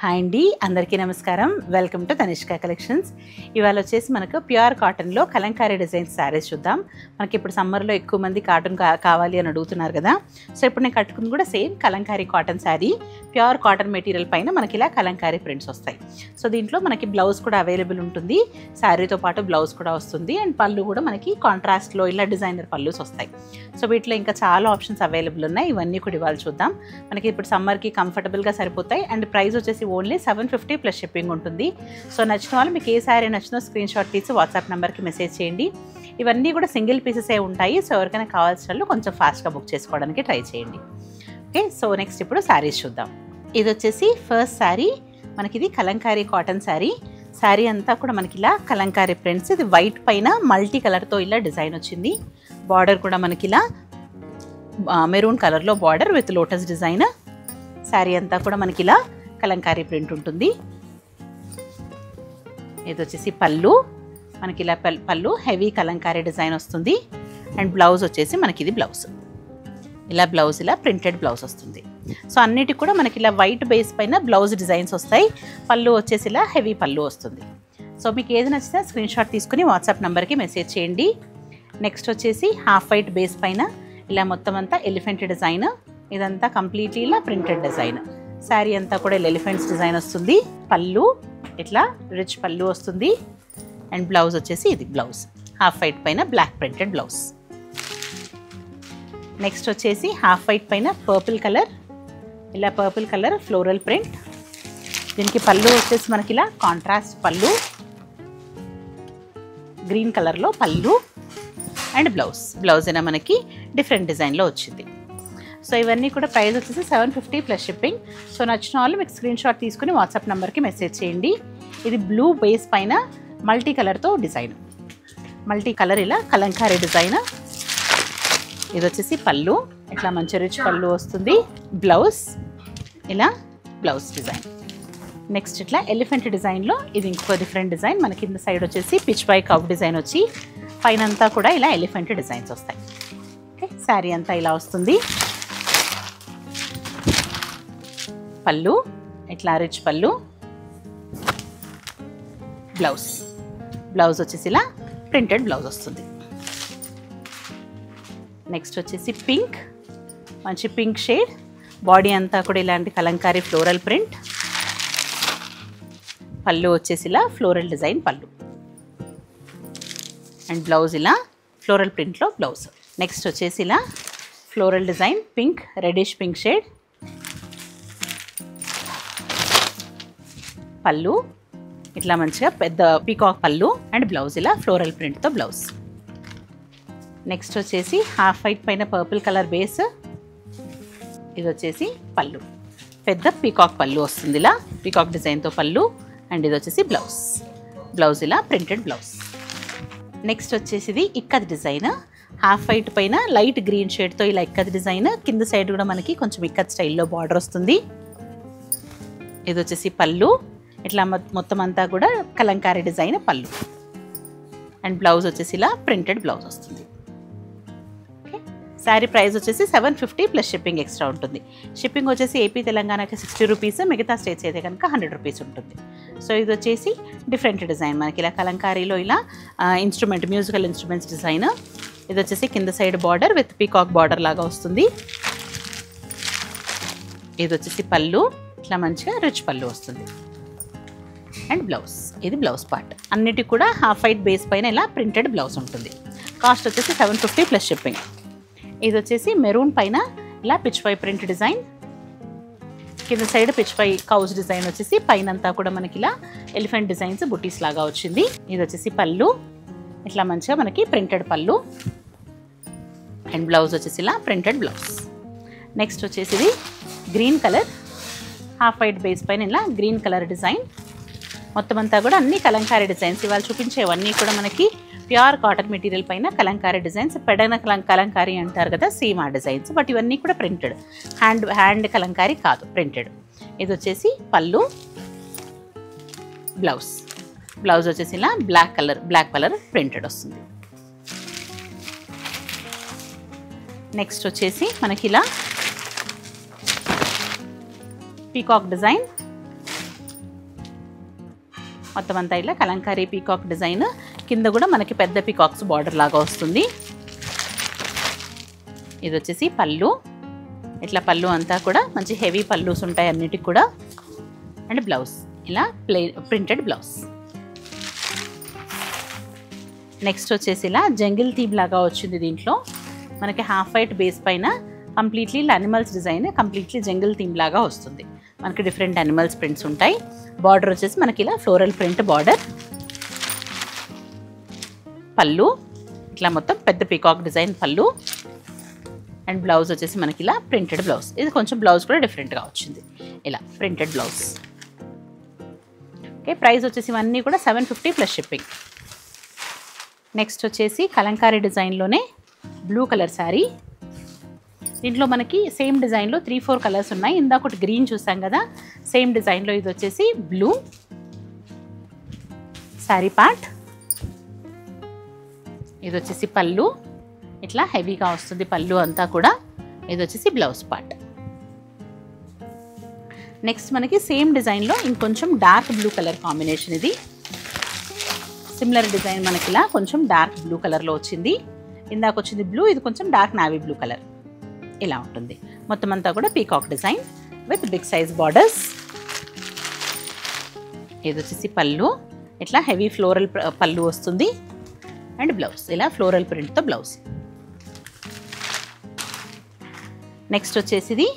Hi అండి, అందరికీ నమస్కారం. Welcome to Tanishq collections. ఇవాళ వచ్చేసి మనకు ప్యూర్ కాటన్లో కలంకారీ డిజైన్స్ శారీస్ చూద్దాం. మనకి ఇప్పుడు సమ్మర్లో ఎక్కువ మంది కాటన్ కావాలి అని అడుగుతున్నారు కదా. సో ఇప్పుడు నేను కట్టుకుంది కూడా same Kalamkari cotton sari. Pure cotton material పైన మనకి ఇలా కలంకారీ ప్రింట్స్ వస్తాయి. సో దీంట్లో మనకి బ్లౌజ్ కూడా అవైలబుల్ ఉంటుంది. శారీతో పాటు బ్లౌజ్ కూడా వస్తుంది. అండ్ పళ్ళు కూడా మనకి కాంట్రాస్ట్లో ఇలా డిజైనర్ పళ్ళుస్ వస్తాయి. సో వీటిలో ఇంకా చాలా ఆప్షన్స్ అవైలబుల్ ఉన్నాయి. ఇవన్నీ కూడా ఇవాళ చూద్దాం. మనకి ఇప్పుడు సమ్మర్కి కంఫర్టబుల్గా సరిపోతాయి. అండ్ ప్రైస్ వచ్చేసి ఓన్లీ 750 ప్లస్ షిప్పింగ్ ఉంటుంది. సో నచ్చిన వాళ్ళు మీకు ఏ శారీ నచ్చినో స్క్రీన్ షాట్ తీసి వాట్సాప్ నెంబర్కి మెసేజ్ చేయండి. ఇవన్నీ కూడా సింగిల్ పీసెసే ఉంటాయి. సో ఎవరికైనా కావాల్సిన వాళ్ళు కొంచెం ఫాస్ట్గా బుక్ చేసుకోవడానికి ట్రై చేయండి. ఓకే, సో నెక్స్ట్ ఇప్పుడు శారీస్ చూద్దాం. ఇది వచ్చేసి ఫస్ట్ శారీ. మనకి ఇది కలంకారీ కాటన్ శారీ. శారీ అంతా కూడా మనకి ఇలా కలంకారీ ప్రింట్స్. ఇది వైట్ పైన మల్టీ కలర్తో ఇలా డిజైన్ వచ్చింది. బార్డర్ కూడా మనకి ఇలా మెరూన్ కలర్లో border with lotus design. Sari అంతా కూడా మనకి ఇలా కలంకారీ ప్రింట్ ఉంటుంది. ఇది వచ్చేసి పళ్ళు. మనకి ఇలా పళ్ళు హెవీ కలంకారీ డిజైన్ వస్తుంది. అండ్ బ్లౌజ్ వచ్చేసి మనకి ఇది బ్లౌజ్. ఇలా బ్లౌజ్ ఇలా ప్రింటెడ్ బ్లౌజ్ వస్తుంది. సో అన్నిటికి కూడా మనకి ఇలా వైట్ బేస్ పైన బ్లౌజ్ డిజైన్స్ వస్తాయి. పళ్ళు వచ్చేసి ఇలా హెవీ పళ్ళు వస్తుంది. సో మీకు ఏది నచ్చితే స్క్రీన్ షాట్ తీసుకుని వాట్సాప్ నెంబర్కి మెసేజ్ చేయండి. నెక్స్ట్ వచ్చేసి హాఫ్ వైట్ బేస్ పైన ఇలా మొత్తం అంతా ఎలిఫెంట్ డిజైన్. ఇదంతా కంప్లీట్లీ ఇలా ప్రింటెడ్ డిజైన్. శారీ అంతా కూడా ఎలిఫెంట్స్ డిజైన్ వస్తుంది. పళ్ళు ఇట్లా రిచ్ పళ్ళు వస్తుంది. అండ్ బ్లౌజ్ వచ్చేసి ఇది బ్లౌజ్ హాఫ్ వైట్ పైన బ్లాక్ ప్రింటెడ్ బ్లౌజ్. నెక్స్ట్ వచ్చేసి హాఫ్ వైట్ పైన పర్పుల్ కలర్. ఇలా పర్పుల్ కలర్ ఫ్లోరల్ ప్రింట్. దీనికి పళ్ళు వచ్చేసి మనకి ఇలా కాంట్రాస్ట్ పళ్ళు, గ్రీన్ కలర్లో పళ్ళు. అండ్ బ్లౌజ్ అయినా మనకి డిఫరెంట్ డిజైన్లో వచ్చింది. సో ఇవన్నీ కూడా ప్రైస్ వచ్చేసి 750 ప్లస్ షిప్పింగ్. సో నచ్చిన వాళ్ళు మీకు స్క్రీన్ షాట్ తీసుకుని వాట్సాప్ నెంబర్కి మెసేజ్ చేయండి. ఇది బ్లూ బేస్ పైన మల్టీ కలర్తో డిజైన్. మల్టీ కలర్ ఇలా కలంకారీ డిజైన్. ఇది వచ్చేసి పళ్ళు ఇట్లా మంచి రిచ్ పళ్ళు వస్తుంది. బ్లౌజ్ ఇలా బ్లౌజ్ డిజైన్. నెక్స్ట్ ఇట్లా ఎలిఫెంట్ డిజైన్లో ఇది ఇంకో డిఫరెంట్ డిజైన్. మనకి కింద సైడ్ వచ్చేసి పిచ్ బై కవ్ డిజైన్ వచ్చి పైన అంతా కూడా ఇలా ఎలిఫెంట్ డిజైన్స్ వస్తాయి. ఓకే, శారీ అంతా ఇలా వస్తుంది. పళ్ళు ఇట్లా రిచ్ పళ్ళు. బ్లౌజ్ వచ్చేసి ఇలా ప్రింటెడ్ బ్లౌజ్ వస్తుంది. నెక్స్ట్ వచ్చేసి పింక్, మంచి పింక్ షేడ్. బాడీ అంతా కూడా ఇలాంటి కలంకారీ ఫ్లోరల్ ప్రింట్. పళ్ళు వచ్చేసి ఇలా ఫ్లోరల్ డిజైన్ పళ్ళు. అండ్ బ్లౌజ్ ఇలా ఫ్లోరల్ ప్రింట్లో బ్లౌజ్. నెక్స్ట్ వచ్చేసి ఇలా floral design pink, reddish pink shade. పళ్ళు ఇట్లా మంచిగా పెద్ద పీకాక్ పళ్ళు. అండ్ బ్లౌజ్ ఇలా ఫ్లోరల్ ప్రింట్తో బ్లౌజ్. నెక్స్ట్ వచ్చేసి హాఫ్ వైట్ పైన పర్పుల్ కలర్ బేస్. ఇది వచ్చేసి పళ్ళు, పెద్ద పీకాక్ పళ్ళు వస్తుంది. ఇలా పీకాక్ డిజైన్తో పళ్ళు. అండ్ ఇది వచ్చేసి బ్లౌజ్ ఇలా ప్రింటెడ్ బ్లౌజ్. నెక్స్ట్ వచ్చేసి ఇది ఇక్కత్ డిజైన్. హాఫ్ వైట్ పైన లైట్ గ్రీన్ షేడ్తో ఇలా ఇక్కత్ డిజైన్. కింద సైడ్ కూడా మనకి కొంచెం ఇక్కత్ స్టైల్లో బార్డర్ వస్తుంది. ఇది వచ్చేసి పళ్ళు ఇట్లా మొత్తం అంతా కూడా కలంకారీ డిజైన్ పళ్ళు. అండ్ బ్లౌజ్ వచ్చేసి ఇలా ప్రింటెడ్ బ్లౌజ్ వస్తుంది. ఓకే, శారీ ప్రైస్ వచ్చేసి 750 ప్లస్ షిప్పింగ్ ఎక్స్ట్రా ఉంటుంది. షిప్పింగ్ వచ్చేసి ఏపీ తెలంగాణకి 60 రూపీస్, మిగతా స్టేట్స్ అయితే కనుక 100 రూపీస్ ఉంటుంది. సో ఇది వచ్చేసి డిఫరెంట్ డిజైన్. మనకి ఇలా కలంకారీలో ఇలా మ్యూజికల్ ఇన్స్ట్రుమెంట్స్ డిజైన్. ఇది వచ్చేసి కింద side border with peacock border లాగా వస్తుంది. ఇది వచ్చేసి పళ్ళు ఇట్లా మంచిగా రిచ్ పళ్ళు వస్తుంది. అండ్ బ్లౌజ్ ఇది బ్లౌజ్ పార్ట్. అన్నిటికి కూడా హాఫ్ వైట్ బేస్ పైన ఇలా ప్రింటెడ్ బ్లౌజ్ ఉంటుంది. కాస్ట్ వచ్చేసి 750 ప్లస్ షిప్పింగ్. ఇది వచ్చేసి మెరూన్ పైన ఇలా పిచ్ పై ప్రింట్ డిజైన్. కింద సైడ్ పిచ్ పై కౌజ్ డిజైన్ వచ్చేసి పైన అంతా కూడా మనకి ఇలా ఎలిఫెంట్ డిజైన్స్ బుటీస్ లాగా వచ్చింది. ఇది వచ్చేసి పళ్ళు ఇట్లా మంచిగా మనకి ప్రింటెడ్ పళ్ళు. అండ్ బ్లౌజ్ వచ్చేసి ఇలా ప్రింటెడ్ బ్లౌజ్. నెక్స్ట్ వచ్చేసి ఇది green colour half white base పైన ఇలా గ్రీన్ కలర్ డిజైన్. మొత్తం అంతా కూడా అన్ని కలంకారీ డిజైన్స్. ఇవాళ చూపించేవన్నీ కూడా మనకి ప్యూర్ కాటన్ మెటీరియల్ పైన కలంకారీ డిజైన్స్. పెడన కలంకారీ అంటారు కదా, సేమ్ ఆ డిజైన్స్. బట్ ఇవన్నీ కూడా ప్రింటెడ్, హ్యాండ్ కలంకారీ కాదు, ప్రింటెడ్. ఇది వచ్చేసి పళ్ళు. బ్లౌజ్ వచ్చేసి ఇలా బ్లాక్ కలర్ ప్రింటెడ్ వస్తుంది. నెక్స్ట్ వచ్చేసి మనకి ఇలా పీకాక్ డిజైన్. మొత్తం అంతా ఇలా కలంకారీ పీకాక్ డిజైన్, కింద కూడా మనకి పెద్ద పీకాక్స్ బార్డర్ లాగా వస్తుంది. ఇది వచ్చేసి పళ్ళు, ఇట్లా పళ్ళు అంతా కూడా మంచి హెవీ పళ్ళుస్ ఉంటాయి అన్నిటికి కూడా. అండ్ బ్లౌజ్ ఇలా ప్రింటెడ్ బ్లౌజ్. నెక్స్ట్ వచ్చేసి ఇలా జంగిల్ థీమ్ లాగా వచ్చింది. దీంట్లో మనకి హాఫ్ వైట్ బేస్ పైన completely animals design, completely jungle theme లాగా వస్తుంది. మనకి డిఫరెంట్ అనిమల్స్ ప్రింట్స్ ఉంటాయి. బార్డర్ వచ్చేసి మనకి ఇలా ఫ్లోరల్ ప్రింట్ బార్డర్. పళ్ళు ఇట్లా మొత్తం పెద్ద పీకాక్ డిజైన్ పళ్ళు. అండ్ బ్లౌజ్ వచ్చేసి మనకి ఇలా ప్రింటెడ్ బ్లౌజ్. ఇది కొంచెం బ్లౌజ్ కూడా డిఫరెంట్గా వచ్చింది, ఇలా ప్రింటెడ్ బ్లౌజ్. ఓకే, ప్రైస్ వచ్చేసి ఇవన్నీ కూడా 750 ప్లస్ షిప్పింగ్. నెక్స్ట్ వచ్చేసి కలంకారీ డిజైన్లోనే బ్లూ కలర్ శారీ. దీంట్లో మనకి సేమ్ డిజైన్లో 3-4 కలర్స్ ఉన్నాయి. ఇందాక ఒకటి గ్రీన్ చూసాం కదా, సేమ్ డిజైన్లో ఇది వచ్చేసి బ్లూ శారీ పార్ట్. ఇది వచ్చేసి పళ్ళు, ఇట్లా హెవీగా వస్తుంది పళ్ళు అంతా కూడా. ఇది వచ్చేసి బ్లౌజ్ పార్ట్. నెక్స్ట్ మనకి సేమ్ డిజైన్లో ఇంకొంచెం డార్క్ బ్లూ కలర్ కాంబినేషన్. ఇది సిమిలర్ డిజైన్ మనకి ఇలా కొంచెం డార్క్ బ్లూ కలర్లో వచ్చింది. ఇందాక వచ్చింది బ్లూ, ఇది కొంచెం డార్క్ నావీ బ్లూ కలర్. ఇలా ఉంటుంది మొత్తం అంతా కూడా peacock design with big size borders. ఇది వచ్చేసి పళ్ళు, ఇట్లా హెవీ ఫ్లోరల్ పళ్ళు వస్తుంది. అండ్ బ్లౌజ్ ఇలా ఫ్లోరల్ ప్రింట్తో బ్లౌజ్. నెక్స్ట్ వచ్చేసి ఇది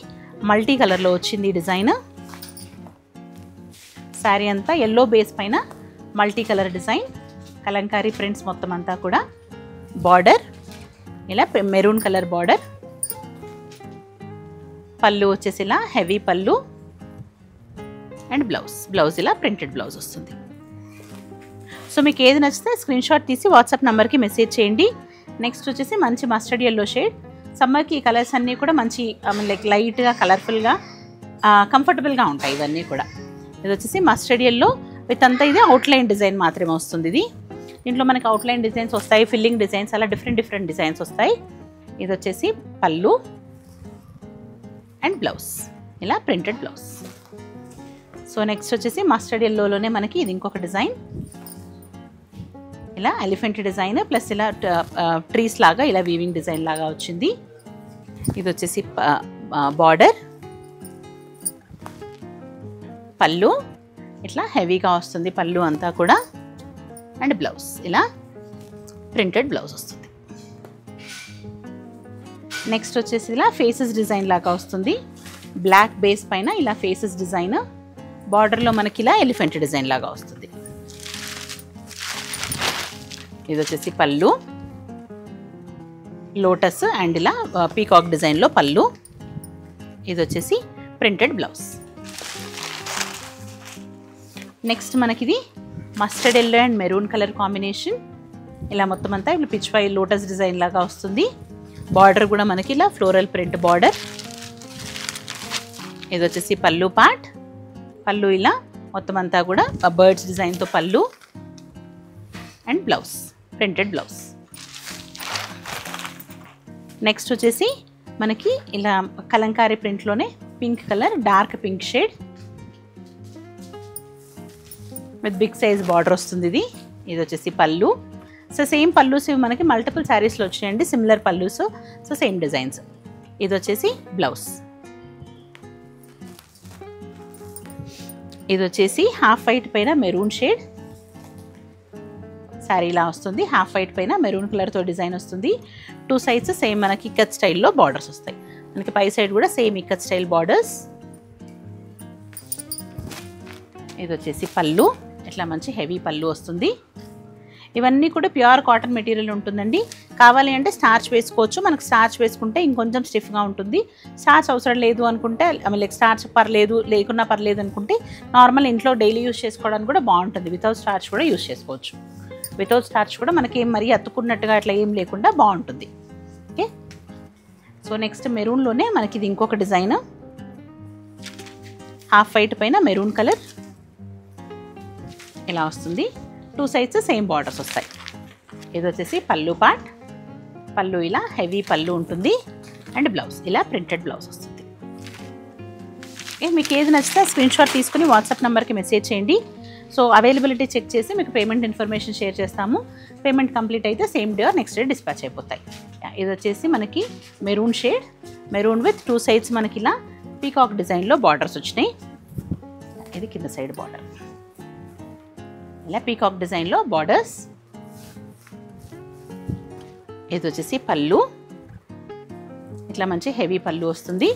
మల్టీ కలర్లో వచ్చింది డిజైన్. శారీ అంతా ఎల్లో బేస్ పైన multi colour design, Kalamkari prints మొత్తం అంతా కూడా. బార్డర్ ఇలా మెరూన్ కలర్ బార్డర్. పళ్ళు వచ్చేసి ఇలా హెవీ పళ్ళు. అండ్ బ్లౌజ్ ఇలా ప్రింటెడ్ బ్లౌజ్ వస్తుంది. సో మీకు ఏది నచ్చితే స్క్రీన్ షాట్ తీసి వాట్సాప్ నెంబర్కి మెసేజ్ చేయండి. నెక్స్ట్ వచ్చేసి మంచి మస్టర్డ్ ఎల్లో షేడ్. సమ్మర్కి ఈ కలర్స్ అన్నీ కూడా మంచి లైక్ లైట్గా కలర్ఫుల్గా కంఫర్టబుల్గా ఉంటాయి ఇవన్నీ కూడా. ఇది వచ్చేసి మస్టర్డ్ ఎల్లో విత్ అంతా ఇది అవుట్లైన్ డిజైన్ మాత్రమే వస్తుంది. ఇది దీంట్లో మనకి అవుట్లైన్ డిజైన్స్ వస్తాయి, ఫిల్లింగ్ డిజైన్స్, అలా డిఫరెంట్ డిజైన్స్ వస్తాయి. ఇది వచ్చేసి పళ్ళు అండ్ బ్లౌజ్ ఇలా ప్రింటెడ్ బ్లౌజ్. సో నెక్స్ట్ వచ్చేసి మస్టర్డ్ ఎల్లోలోనే మనకి ఇది ఇంకొక డిజైన్, ఇలా ఎలిఫెంట్ డిజైన్ ప్లస్ ఇలా ట్రీస్ లాగా ఇలా వీవింగ్ డిజైన్ లాగా వచ్చింది. ఇది వచ్చేసి బార్డర్, పళ్ళు ఇట్లా హెవీగా వస్తుంది పళ్ళు అంతా కూడా. అండ్ బ్లౌజ్ ఇలా ప్రింటెడ్ బ్లౌజ్ వస్తుంది. నెక్స్ట్ వచ్చేసి ఇలా ఫేసెస్ డిజైన్ లాగా వస్తుంది. బ్లాక్ బేస్ పైన ఇలా ఫేసెస్ డిజైన్, బార్డర్లో మనకి ఇలా ఎలిఫెంట్ డిజైన్ లాగా వస్తుంది. ఇది వచ్చేసి పళ్ళు, లోటస్ అండ్ ఇలా పీకాక్ డిజైన్లో పళ్ళు. ఇది వచ్చేసి ప్రింటెడ్ బ్లౌజ్. నెక్స్ట్ మనకి ఇది mustard yellow and maroon colour combination. ఇలా మొత్తం అంతా ఇలా పిచ్ పై లోటస్ డిజైన్ లాగా వస్తుంది. బార్డర్ కూడా మనకి ఇలా ఫ్లోరల్ ప్రింట్ బార్డర్. ఇది వచ్చేసి పళ్ళు పార్ట్. పళ్ళు ఇలా మొత్తం అంతా కూడా బర్డ్స్ డిజైన్తో పళ్ళు. And blouse printed blouse. Next వచ్చేసి మనకి ఇలా కలంకారీ ప్రింట్లోనే pink colour, dark pink shade with big size border వస్తుంది. ఇది వచ్చేసి పళ్ళు. సో సేమ్ పళ్ళుస్ ఇవి మనకి మల్టిపుల్ శారీస్లో వచ్చినాయండి, సిమిలర్ పళ్ళుస్. So same designs. ఇది వచ్చేసి బ్లౌజ్. ఇది వచ్చేసి హాఫ్ వైట్ పైన మెరూన్ షేడ్ శారీ ఇలా వస్తుంది. హాఫ్ వైట్ పైన మెరూన్ కలర్తో డిజైన్ వస్తుంది. 2 సైడ్స్ సేమ్ మనకి ఇక్కత్ స్టైల్లో బార్డర్స్ వస్తాయి. మనకి పై సైడ్ కూడా సేమ్ ఇక్కత్ స్టైల్ బార్డర్స్. ఇది వచ్చేసి పళ్ళు, ఇట్లా మంచి హెవీ పళ్ళు వస్తుంది. ఇవన్నీ కూడా ప్యూర్ కాటన్ మెటీరియల్ ఉంటుందండి. కావాలి అంటే స్టార్చ్ వేసుకోవచ్చు. మనకు స్టార్చ్ వేసుకుంటే ఇంకొంచెం స్టిఫ్గా ఉంటుంది. స్టార్చ్ అవసరం లేదు అనుకుంటే, లైక్ స్టార్చ్ పర్లేదు లేకున్నా పర్లేదు అనుకుంటే నార్మల్ ఇంట్లో డైలీ యూస్ చేసుకోవడానికి కూడా బాగుంటుంది. వితౌట్ స్టార్చ్ కూడా యూస్ చేసుకోవచ్చు. వితౌట్ స్టార్చ్ కూడా మనకి ఏం మరీ అతుక్కున్నట్టుగా అట్లా ఏం లేకుండా బాగుంటుంది. ఓకే, సో నెక్స్ట్ మెరూన్లోనే మనకి ఇది ఇంకొక డిజైన్. హాఫ్ వైట్ పైన మెరూన్ కలర్ ఇలా వస్తుంది. 2 సైడ్స్ సేమ్ బార్డర్స్ వస్తాయి. ఇది వచ్చేసి పళ్ళు పార్ట్. పళ్ళు ఇలా హెవీ పళ్ళు ఉంటుంది. అండ్ బ్లౌజ్ ఇలా ప్రింటెడ్ బ్లౌజ్ వస్తుంది. మీకు ఏది నచ్చితే స్క్రీన్ షాట్ తీసుకుని వాట్సాప్ నెంబర్కి మెసేజ్ చేయండి. సో అవైలబిలిటీ చెక్ చేసి మీకు పేమెంట్ ఇన్ఫర్మేషన్ షేర్ చేస్తాము. పేమెంట్ కంప్లీట్ అయితే same day or next day dispatch అయిపోతాయి. ఇది వచ్చేసి మనకి maroon shade, maroon with 2 sides మనకి ఇలా పీకాక్ డిజైన్లో బార్డర్స్ వచ్చినాయి. ఇది కింద సైడ్ బార్డర్, ఇలా పీకాక్ డిజైన్లో బార్డర్స్. ఇది వచ్చేసి పళ్ళు, ఇట్లా మంచి హెవీ పళ్ళు వస్తుంది.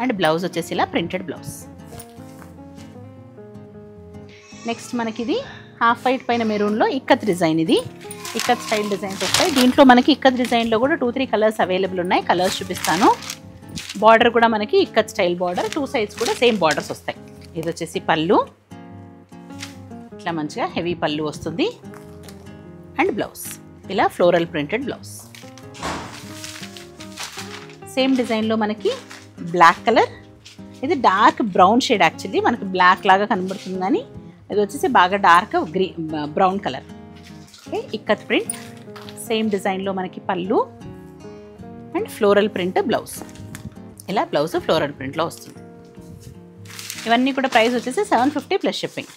అండ్ బ్లౌజ్ వచ్చేసి ఇలా ప్రింటెడ్ బ్లౌజ్. నెక్స్ట్ మనకి ఇది హాఫ్ వైట్ పైన మెరూన్లో ఇక్కత్ డిజైన్. ఇది ఇక్కత్ స్టైల్ డిజైన్స్ వస్తాయి. దీంట్లో మనకి ఇక్కత్ డిజైన్లో కూడా 2-3 కలర్స్ అవైలబుల్ ఉన్నాయి. కలర్స్ చూపిస్తాను. బార్డర్ కూడా మనకి ఇక్కత్ స్టైల్ బార్డర్, 2 సైడ్స్ కూడా సేమ్ బార్డర్స్ వస్తాయి. ఇది వచ్చేసి పళ్ళు, ఇట్లా మంచిగా హెవీ పళ్ళు వస్తుంది. అండ్ బ్లౌజ్ ఇలా ఫ్లోరల్ ప్రింటెడ్ బ్లౌజ్. సేమ్ డిజైన్లో మనకి బ్లాక్ కలర్, ఇది డార్క్ బ్రౌన్ షేడ్. యాక్చువల్లీ మనకి బ్లాక్ లాగా కనబడుతుంది కానీ ఇది వచ్చేసి బాగా dark brown colour. Okay, ikat print. Same డిజైన్లో మనకి పళ్ళు అండ్ ఫ్లోరల్ ప్రింట్ బ్లౌజ్. ఇలా బ్లౌజ్ ఫ్లోరల్ ప్రింట్లో వస్తుంది. ఇవన్నీ కూడా ప్రైస్ వచ్చేసి 750 ప్లస్ షిప్పింగ్.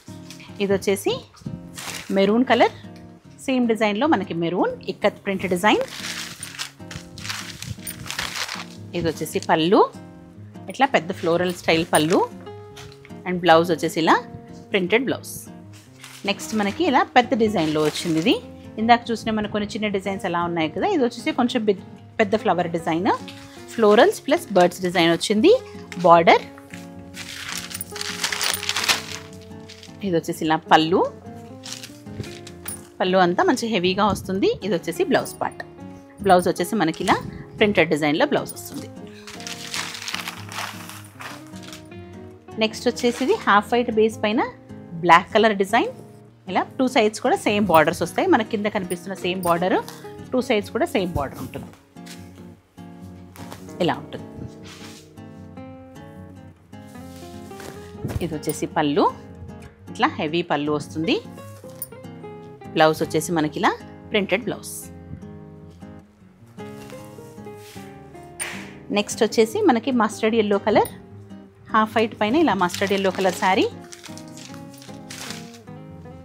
ఇది వచ్చేసి మెరూన్ కలర్, సేమ్ డిజైన్లో మనకి మెరూన్ ఇక్కత్ ప్రింట్ డిజైన్. ఇది వచ్చేసి పళ్ళు, ఇట్లా పెద్ద ఫ్లోరల్ స్టైల్ పళ్ళు. అండ్ బ్లౌజ్ వచ్చేసి ఇలా ప్రింటెడ్ బ్లౌజ్. నెక్స్ట్ మనకి ఇలా పెద్ద డిజైన్లో వచ్చింది. ఇది ఇందాక చూసిన మనకు కొన్ని చిన్న డిజైన్స్ ఎలా ఉన్నాయి కదా, ఇది వచ్చేసి కొంచెం పెద్ద flower design, florals plus birds design వచ్చింది. బార్డర్, ఇది వచ్చేసి ఇలా పళ్ళు, పళ్ళు అంతా మంచి హెవీగా వస్తుంది. ఇది వచ్చేసి బ్లౌజ్ పార్ట్. బ్లౌజ్ వచ్చేసి మనకి ఇలా ప్రింటెడ్ డిజైన్లో బ్లౌజ్ వస్తుంది. నెక్స్ట్ వచ్చేసి ఇది హాఫ్ వైట్ బేస్ పైన బ్లాక్ కలర్ డిజైన్. ఇలా 2 సైడ్స్ కూడా సేమ్ బార్డర్స్ వస్తాయి. మన కింద కనిపిస్తున్న సేమ్ బార్డర్, 2 సైడ్స్ కూడా సేమ్ బార్డర్ ఉంటుంది. ఇలా ఉంటుంది. ఇది వచ్చేసి పళ్ళు, ఇట్లా హెవీ పళ్ళు వస్తుంది. బ్లౌజ్ వచ్చేసి మనకి ఇలా ప్రింటెడ్ బ్లౌజ్. నెక్స్ట్ వచ్చేసి మనకి mustard yellow colour, half white పైన ఇలా మస్టర్డ్ ఎల్లో కలర్ శారీ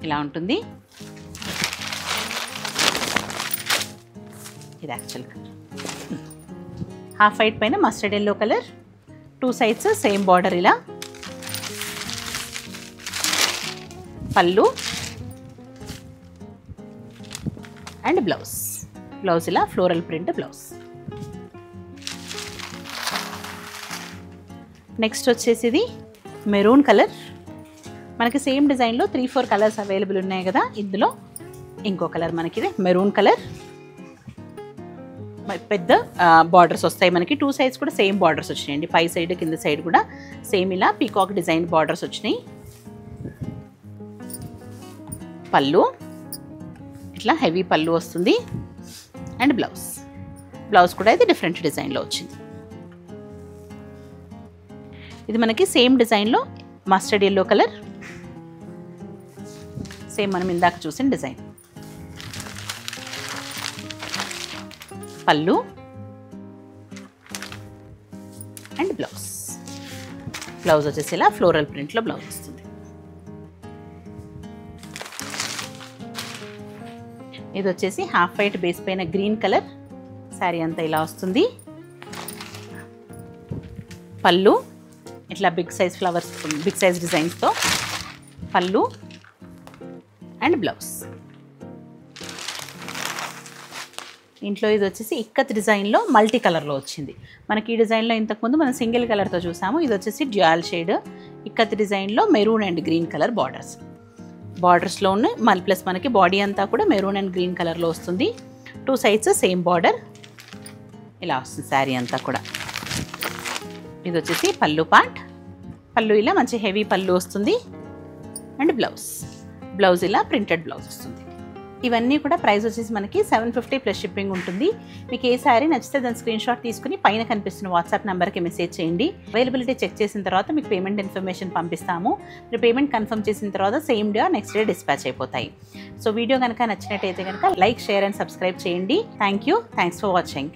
ఇలా ఉంటుంది. ఇది యాక్చువల్ కలర్. హాఫ్ వైట్ పైన mustard yellow colour, 2 sides same border. ఇలా పళ్ళు అండ్ బ్లౌజ్. బ్లౌజ్ ఇలా ఫ్లోరల్ ప్రింట్ బ్లౌజ్. నెక్స్ట్ వచ్చేసి ఇది మెరూన్ కలర్. మనకి సేమ్ డిజైన్లో 3-4 కలర్స్ అవైలబుల్ ఉన్నాయి కదా, ఇందులో ఇంకో కలర్ మనకి ఇది మెరూన్ కలర్. పెద్ద బార్డర్స్ వస్తాయి మనకి, 2 సైడ్స్ కూడా సేమ్ బార్డర్స్ వచ్చినాయండి. పై సైడ్ కింద సైడ్ కూడా సేమ్ ఇలా పీకాక్ డిజైన్ బార్డర్స్ వచ్చినాయి. పళ్ళు, ఇట్లా హెవీ పళ్ళు వస్తుంది. అండ్ బ్లౌజ్, బ్లౌజ్ కూడా ఇది డిఫరెంట్ డిజైన్లో వచ్చింది. ఇది మనకి సేమ్ డిజైన్లో మస్టర్డ్ ఎల్లో కలర్, సేమ్ మనం ఇందాక చూసిన డిజైన్. పళ్ళు అండ్ బ్లౌజ్. బ్లౌజ్ వచ్చేసి ఇలా ఫ్లోరల్ ప్రింట్లో బ్లౌజ్ వస్తుంది. ఇది వచ్చేసి హాఫ్ వైట్ బేస్ పైన గ్రీన్ కలర్ శారీ అంతా ఇలా వస్తుంది. పళ్ళు ఇట్లా big size flowers, big size డిజైన్స్తో పళ్ళు అండ్ బ్లౌజ్. ఇంట్లో ఇది వచ్చేసి ఇక్కత్ డిజైన్లో మల్టీ కలర్లో వచ్చింది. మనకి ఈ డిజైన్లో ఇంతకుముందు మనం సింగిల్ కలర్తో చూసాము. ఇది వచ్చేసి డ్యూయల్ షేడ్ ఇక్కత్ డిజైన్లో maroon and green colour borders. బార్డర్స్లో ఉన్నాయి మళ్ళీ ప్లస్ మనకి బాడీ అంతా కూడా మెరూన్ అండ్ గ్రీన్ కలర్లో వస్తుంది. 2 సైడ్స్ సేమ్ బార్డర్ ఇలా వస్తుంది శారీ అంతా కూడా. ఇది వచ్చేసి పళ్ళు పార్ట్. పళ్ళు ఇలా మంచి హెవీ పళ్ళు వస్తుంది. అండ్ బ్లౌజ్, బ్లౌజ్ ఇలా ప్రింటెడ్ బ్లౌజ్ వస్తుంది. ఇవన్నీ కూడా ప్రైస్ వచ్చేసి మనకి 750 ప్లస్ షిప్పింగ్ ఉంటుంది. మీకు ఏ శారీ నచ్చితే దాని స్క్రీన్ షాట్ తీసుకుని పైన కనిపిస్తున్న వాట్సాప్ నెంబర్కి మెసేజ్ చేయండి. అవైలబిలిటీ చెక్ చేసిన తర్వాత మీకు పేమెంట్ ఇన్ఫర్మేషన్ పంపిస్తాము. మీరు పేమెంట్ కన్ఫర్మ్ చేసిన తర్వాత same day next day dispatch అయిపోతాయి. సో వీడియో కనుక నచ్చినట్టయితే కనుక లైక్, షేర్ అండ్ సబ్స్క్రైబ్ చేయండి. Thank you. Thanks for watching.